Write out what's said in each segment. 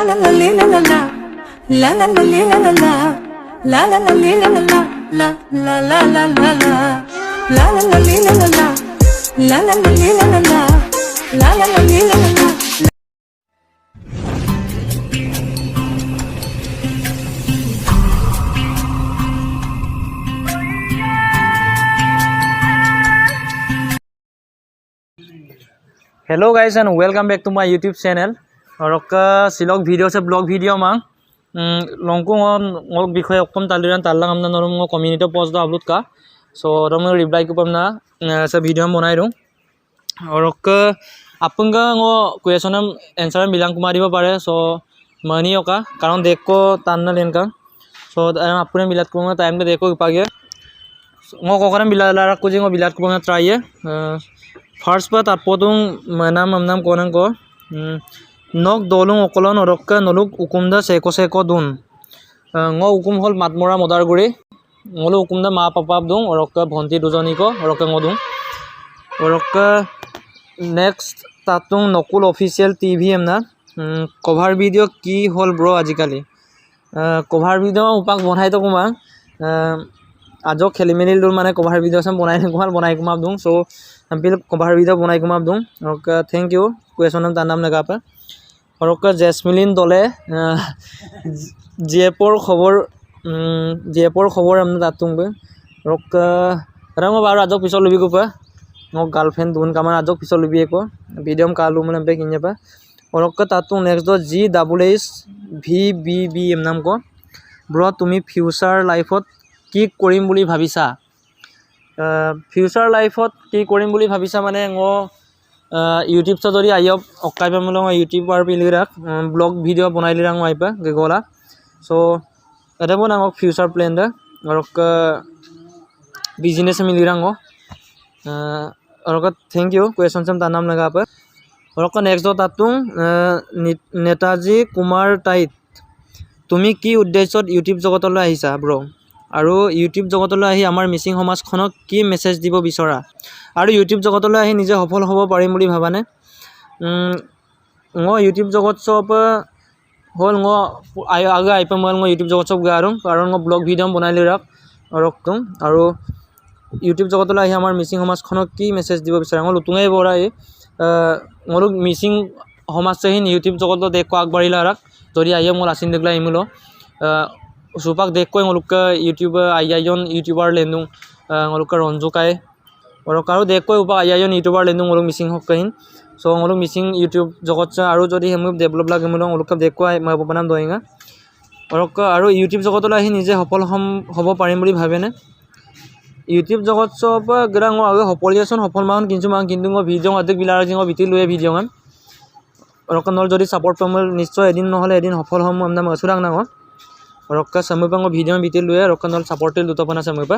la la li la la la la la la li la la la la la la li la la la la la la la la la la la la li la la la la la la li la la la la la la li la la la hello guys and welcome back to my YouTube channel और सिलक video से blog video मांग लंको ngok বিষয় অকম তালিরান তাল্লাং আমনা নরম community post दा upload का सो रम reply को पमना से वीडियो हम बनाई दूं और आपंगा ngो क्वेश्चन हम आंसर मिलां कुमारी पारे सो मनी ओका कारण देखो तान्ना लेनका सो आपने मिलात को टाइम पे देखो पागे ngो कोकरा मिला ला को जिंगो मिलात को ट्राई फार्स्ट बात आपदों नाम नाम कोनंग को नक दोलुं अकलन अरक्का नलुक उकुमदा सेको सेको दुन ngो उकुम हल मातमरा मदारगुरी ngलो उकुमदा मा पापा दुं अरक्का भंटी दुजनी को अरक्का ngदुं अरक्का नेक्स्ट तातुं नकुल ऑफिशियल टीवी एमना कवर वीडियो की हल ब्रो आजिकाली कवर वीडियो उपाक बनाई तो कुमा आज खेली मेली दूर माने कवर वीडियो से बनाई कुमा दूं सो बिल कवर वीडियो बनाई कुमा दूं ओके थैंक यू क्वेश्चन हम नाम लगा पर और जैस्मिलिन दले जेपोर खबर हम तातुं बे रंग बार आज पिछल लुबी को मो गर्लफ्रेंड दुन कामान आज पिछल लुबी को वीडियो में कालू मन बे किन्या पा और तातुं नेक्स्ट दो GHVBB एम नाम को ब्रो तुमी फ्यूचर लाइफत की करिम बुली भाबिसा फ्यूचर लाइफत की करिम बुली भाबिसा माने ngो यूट्यूब से जरी आइब अकाइब मलो यूट्यूबर पिलिराक ब्लॉग वीडियो बनाइली रांग आइबा गेगोला सो एदबो नांग फ्यूचर प्लान दा और बिजनेस मिली रांगो और थैंक यू क्वेश्चन सम ता नाम लगा पर और नेक्स्ट दो तातुं नेताजी कुमार टाइट तुमी की उद्देश्यत यूट्यूब जगतলৈ আহিছা ब्रो और यूट्यूब जगतলৈ আহি আমাৰ মিচিং সমাজখনক কি মেছেজ দিব বিচৰা और यूट्यूब जगतলৈ আহি নিজে সফল হ'ব পাৰিম বুলি ভাবানে ngो यूट्यूब जगत सब होल ngो आगे आइप मोल ngो यूट्यूब जगत सब गारं कारण ngो ब्लॉग भिडिओ बनाइले राख और यूट्यूब जगतলৈ আহি আমাৰ মিচিং সমাজখনক কি মেছেজ দিব বিচৰা ngो লুতুঙাই বৰাই ngो মিচিং সমাজ সেহিন यूट्यूब जगत देखो আগবাঢ়িলা राख যদি আইয়া मोल आसिन देखला इमुलो सुपाक देख को ngoluk यूट्यूब आइयायन यूट्यूबर लेनु ngoluk रंजुकाय और कारो देख को उपा आइयायन यूट्यूबर लेनु ngoluk मिसिंग हक कहिन सो ngoluk मिसिंग यूट्यूब जगत से आरो जदी हम डेवलप लागे मोल ngoluk देख को मैं बनाम दोइंगा और यूट्यूब जगत ला ही निजे सफल हब पारिम बुली भाबेने यूट्यूब जगत सब ग्रांग आगे सफलियासन सफल मान किन्तु भिडिओ अधिक बिलार जिंग बिति लुए भिडिओ गान और नल जदी सपोर्ट पामल निश्चय एदिन নহলে एदिन सफल हम আমনা মাছুরাং নাঙ और समयपांग वीडियो में बीती लुए और नल सपोर्ट दुटपना समयपा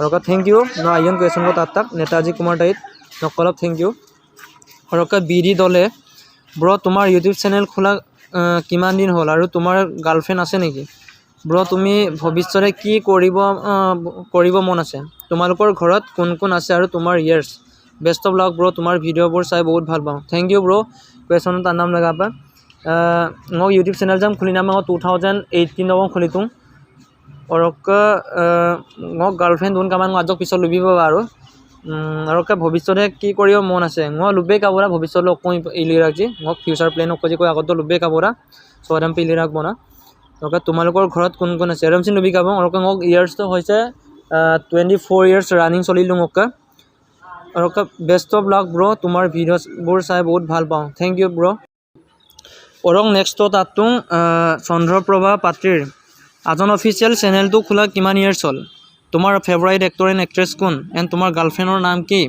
और थैंक यू न आयन क्वेश्चन को तक नेताजी कुमार टाइट नकल थैंक यू और बीडी दले ब्रो तुम्हार यूट्यूब चैनल खोला किमान दिन हल और तुम्हार गार्लफ्रेंड आछे नेकी ब्रो तुमी भविष्यते की करिब मन आछे तुम्हालोकर घरत कोन कोन आछे और तुम्हार years best of luck bro तुम्हार भिडिओबोर चाइ बहुत ভাল पाऊँ थैंक यू ब्रो क्वेश्चन तार नाम लगा पा ngो यूट्यूब चैनल जाम खुली नाम 2018 दो खुली तुम और ngो गर्लफ्रेंड दुन कामान आज पिछल लुबी पाबा और भविष्यते की करियो मन आछे ngो लुबे काबरा भविष्यत को इली राखजी ngो फ्यूचर प्लान को जे आगत लुबे काबरा सो आराम पिली राख बना और तुम्हालोकर घरत कोन कोन आछे आराम सिन लुबी काबा और ngो इयर्स तो होइसे 24 इयर्स रनिंग चलिलु ngोका और बेस्ट ऑफ लक ब्रो तुम्हार भिडिओस बोर चाइ बहुत ভাল पाऊँ थैंक यू ब्रो और नेक्स्ट तातुं चंद्रप्रभा पात्रीर आजन ऑफिशियल चैनल तो खोला किमान इयर्स हल तुम्हार favourite actor and actress cone and तुम्हार गार्लफ्रेंडर नाम की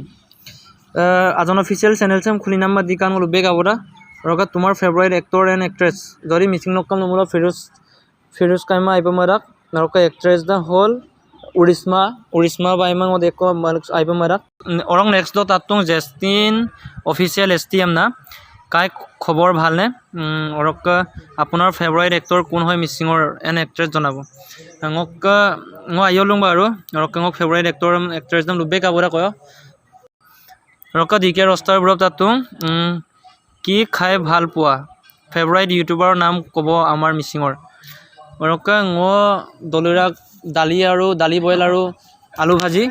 आजन ऑफिशियल चैनल से खुली नाम दी कान लुबे काबरा और तुम्हार फेवरेट एक्टर एंड एक्ट्रेस जदि मिसिंग नकम नमुला फिरोज काइमा आइपमाराक और एक्ट्रेस दा हल उरिस्मा बाइमा देखो आइपमाराक और नेक्स्ट दो तातुं जेस्टिन ऑफिशियल एसटीएम ना काय खबर भालने और आपनार फेवरेट एक्टर कोन है मिसिंगर एन एक्ट्रेस जनाब ngok आइलुं बारो और ngok फेवरेट एक्टर एक्ट्रेस नाम लुबे काबरा कय और दिके रस्तार ब्रब तातुं की खाय ভাল পোৱা ফেভাৰাইট ইউটিউবাৰৰ নাম ক'ব আমাৰ মিচিঙৰ ওৰকা দলিৰাক দালি বইল আৰু আলু ভাজি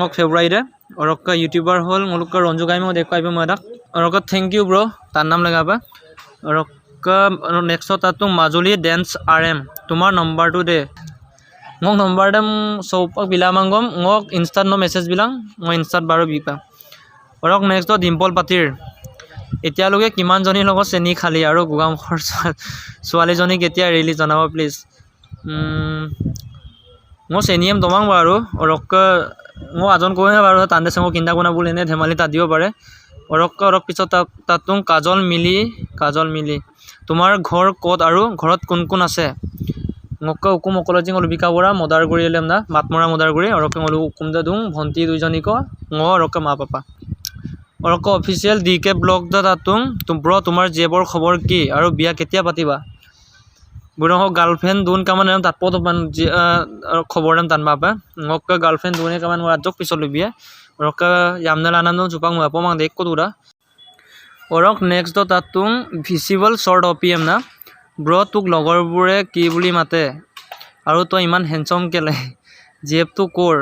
মোক ফেভাৰাইট ওরক্কা यूट्यूबर हल मुलुक रंजू गाइम देखा मैं ओरक्का थैंक यू ब्रो तार नाम लगाबा ओरक्का नेक्स्ट तातु माजुली डेंस RM तुम्हार नम्बर तो दे মোক नम्बर दे सौपाक बिलामांगम মোক इन्स्टात न मेसेज बिलां मैं इन्स्टात बारो बिपा ओरक नेक्स्ट डिम्पल पातिर एतियालगे किमानजनी লগত চেনি খালি আৰু গোগামুখৰ ছোৱালীজনী কেতিয়া ৰিলি জনাব প্লিজ মই চেনিএম দমাং বাৰু ওৰক মই আজন কোহে বাৰু তান্দে সঙ্গ কিন্দা কোনা বুলি এনে ধেমালি তা দিব পাৰে ওৰক পিছত তাতুং কাজল মিলি তোমাৰ ঘৰ ক'ত আৰু ঘৰত কোন কোন আছে মোক উকুম অকলজি লবিকা বৰা মদাৰগুৰি এলেম না মাতমৰা মদাৰগুৰি ওৰক উকুম দুং ভন্টি দুইজনীক ওৰক মা পাপা ওৰক অফিসিয়াল DK ব্লগ তাতুং ব্ৰ তোমাৰ জেবৰ খবৰ কি আৰু বিয়া কেতিয়া পাতিবা বুঢ়া গাৰ্লফ্ৰেন্ড দুন কামান তাতপত খবৰ নাম টান বাবা মোক গাৰ্লফ্ৰেন্ড দুনে কামান ৰাজক পিছত লবিয়ে ওৰক ইয়ামনাল আনন্দ চুপাং মাপমাং দেখ কতুৰা ওৰক নেক্সট তাতুং ভিজিবল শৰ্ট OPM না ব্ৰ তোক লগৰবোৰে কি বুলি মাতে আৰু তই ইমান হ্যান্ডসাম কেলে জেবটো কৰ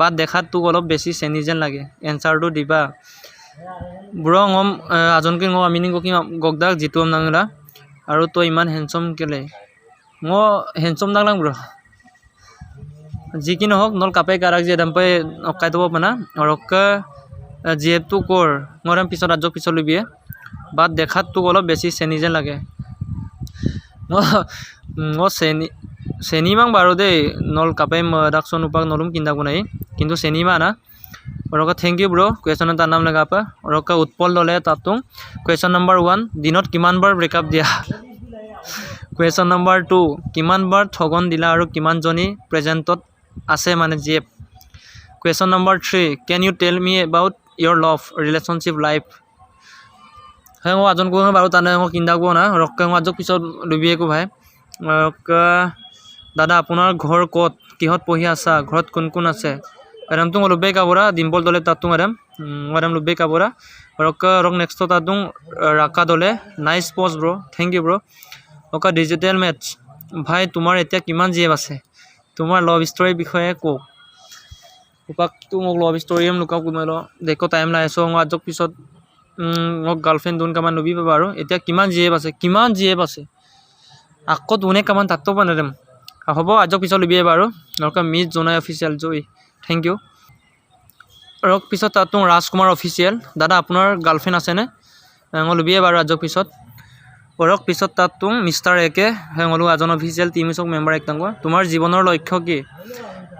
বাদ দেখাত তোক অলপ বেছি চেনি যেন লাগে এনসাৰটো দিবা ব্ৰ ngom আজনকে ngom আমিনি গকি গগদাক জিতু নাংলা আৰু তই ইমান হ্যান্ডসাম কেলে হ্যান্ডসাম নাগলাং ব্ৰ যি কি নহওক নল কাপে কাৰাক যে দম্পে অকাই তব পানা অৰক জিএফটো কৰ ngorম পিছত আজক পিছত লবিয়ে বাদ দেখাত তোক অলপ বেছি চেনি যেন লাগে চেনিমাং বাৰু দেই নল কাপে ডাকছন উপাক নলুম কিন্দা কোনাই কিন্তু চেনিমা না ওরক থ্যাংক ইউ ব্রো কুৱেশ্যন তাৰ নাম লগাপা ওৰক উৎপল দলে তাতুং কুৱেশ্যন নম্বৰ 1 দিনত কিমান বাৰ ব্ৰেকআপ দিয়া কুৱেশ্যন নম্বৰ 2 কিমান বাৰ ঠগন দিলা আৰু কিমানজনী প্ৰেজেন্টত আছে মানে জেপ question number 3 can you tell me about your love relationship life হ্যাঁ আজন কো বাৰু তানে কিন্দা কো না ওৰক আজক পিছত লুবিয়েকো ভাই ওৰক দাদা আপোনাৰ ঘৰ ক'ত কিহত পঢ়ি আছা ঘৰত কোন কোন আছে এরম তুম লুব্বে কাবরা ডিম্পল দলে তাতুং এরম লুব্বে কাবরা রক নেক্সট তাতুং রাকা দলে nice post bro thank you bro ওকা ডিজিটাল ম্যাচ ভাই তোমার এতিয়া কিমান জিএফ আছে তোমার লভ স্টোরির বিষয়ে কো উপাক তো মোক লভ স্টোরি লুকাও কুমাইল দেখো টাইম লাই আছো আজক পিছত মোক গার্লফ্রেন্ড দুন কামান লবি পাবা আৰু এতিয়া কিমান জিএফ আছে আকৌ দুনে কামান তাতো বানাম হ'ব আজক পিছত লবি বাৰু নৰকা মিস জোনাই অফিসিয়াল জয় থ্যাংক ইউ ৰক পিছত তাতুং ৰাজকুমাৰ অফিসিয়াল দাদা আপনাৰ গাৰ্লফ্ৰেন্ড আছে নে লুবিয়ে বাৰু আজক পিছত রক পিছত তাতুং মিস্টার একে হলো আজন অফিসিয়াল টিমিচক মেম্বার একটাঙ্গ তোমার জীবনের লক্ষ্য কি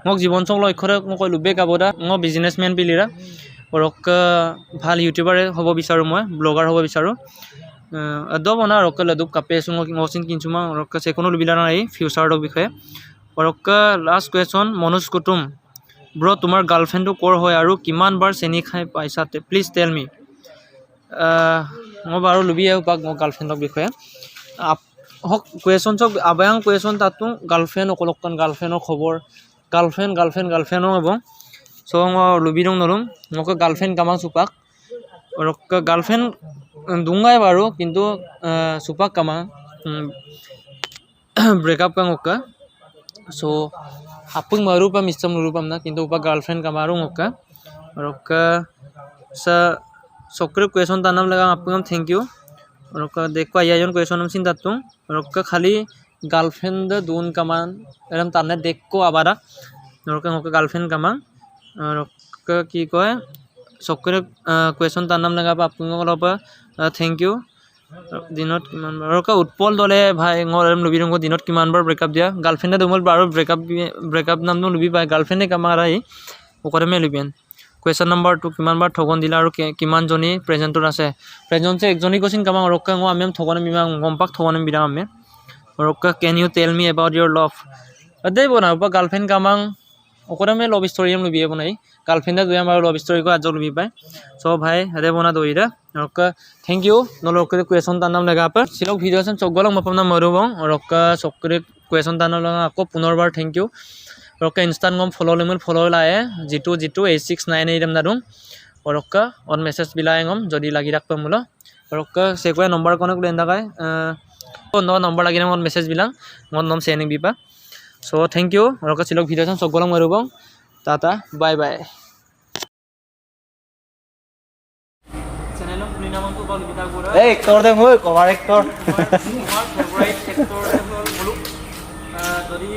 মোক জীবনচক লক্ষ্যরে মোক লুবে কাবদা মই বিজনেসম্যান পিলিরা রক ভাল ইউটিউবার হব বিচাৰো মই ব্লগাৰ হব বিচাৰো দবনা ৰক লদুপ কাপে সুং মচিন কিনছুমা ৰক সেকোনো লুবিলা নাই ফিউচাৰৰ বিষয়ে ৰক লাস্ট কুৱেশ্যন মনোজ কুটুম ব্ৰ তোমাৰ গাৰ্লফ্ৰেন্ড কৰ হয় আৰু কিমান বাৰ চেনি খাই পাইছা প্লিজ টেল মি মই বাৰু লুবি পাক মোৰ গাৰ্লফ্ৰেন্ডৰ বিষয়ে হক কুৱেশ্যন চক আবায়াং কুৱেশ্যন তাতো গাৰ্লফ্ৰেন্ড অকলকন গাৰ্লফ্ৰেন্ডৰ খবৰ গাৰ্লফ্ৰেন্ড হ'ব সো মই লুবি দং নলুম মোক গাৰ্লফ্ৰেন্ড কামাং সুপাক ৰক গাৰ্লফ্ৰেন্ড দুংগাই বাৰু কিন্তু সুপাক কামাং breakup Kang Oka so apung maru pa misam lurupam na kintu upa girlfriend kamaru ngokka rokka sa sokre question tanam laga apung thank you rokka dekwa yajon question nam sin tatung rokka khali girlfriend dun kaman eram tanne dekko abara rokka ngokka girlfriend kamang rokka ki koy sokre question tanam laga pa apung olopa thank you দিনত কিমান বাৰ ৰকা উৎপল দলে ভাই ngorem লুবি ৰংগ দিনত কিমান বাৰ breakup দিয়া গাৰ্লফ্ৰেন্ডে দুমল বাৰ breakup নাম ন লুবি পাই গাৰ্লফ্ৰেন্ডে কামাৰাই ওকৰমে লুবিয়ান question number 2 কিমান বাৰ ঠগন দিলা আৰু কিমান জনী প্ৰেজেন্টৰ আছে প্ৰেজেন্টে একজনী কচিন কামাং ৰকা ngো আমেম ঠগন মিমাং গম্পাক ঠগন বিৰা আমে ৰকা can U tell me about your লাভ আদে বনা উপা গাৰ্লফ্ৰেন্ড কামাং ওকৰমে লভ স্টোৰি এম লুবিয়ে বনাই গাৰ্লফ্ৰেন্ডে দুয়া বাৰ লভ স্টোরি কো আজ লুবি পাই সো ভাই আদে বনা দইরা রকা থ্যাংক ইউ নলকে কুৱেশ্যন তাৰ নাম লাগা পা সিলক ভিডিও আছেন চগলং মপম নাম মৰুবং ৰকা চকৰে কুৱেশ্যন তাৰ নাম লাগা আকৌ পুনৰবাৰ থ্যাংক ইউ রকা ইনস্টাগ্রাম ফলো লায়ে জিতু 8698 এম নাদুং রকা অন মেসেজ বিলায়ngম যদি লাগি রাখপাম মুলো rokka sekwa number kono klenda kai no number lagi nang message bilang ngon nom sending bipa so thank you rokka silok video sam sokbolong marubong tata bye bye channel puni namon ko bol bita gora এই actor দে মই cover actor তোমার favourite sector বলো যদি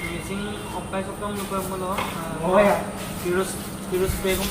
missing অপাই সপ্তাহ লোক বলো ফিরোজ বেগম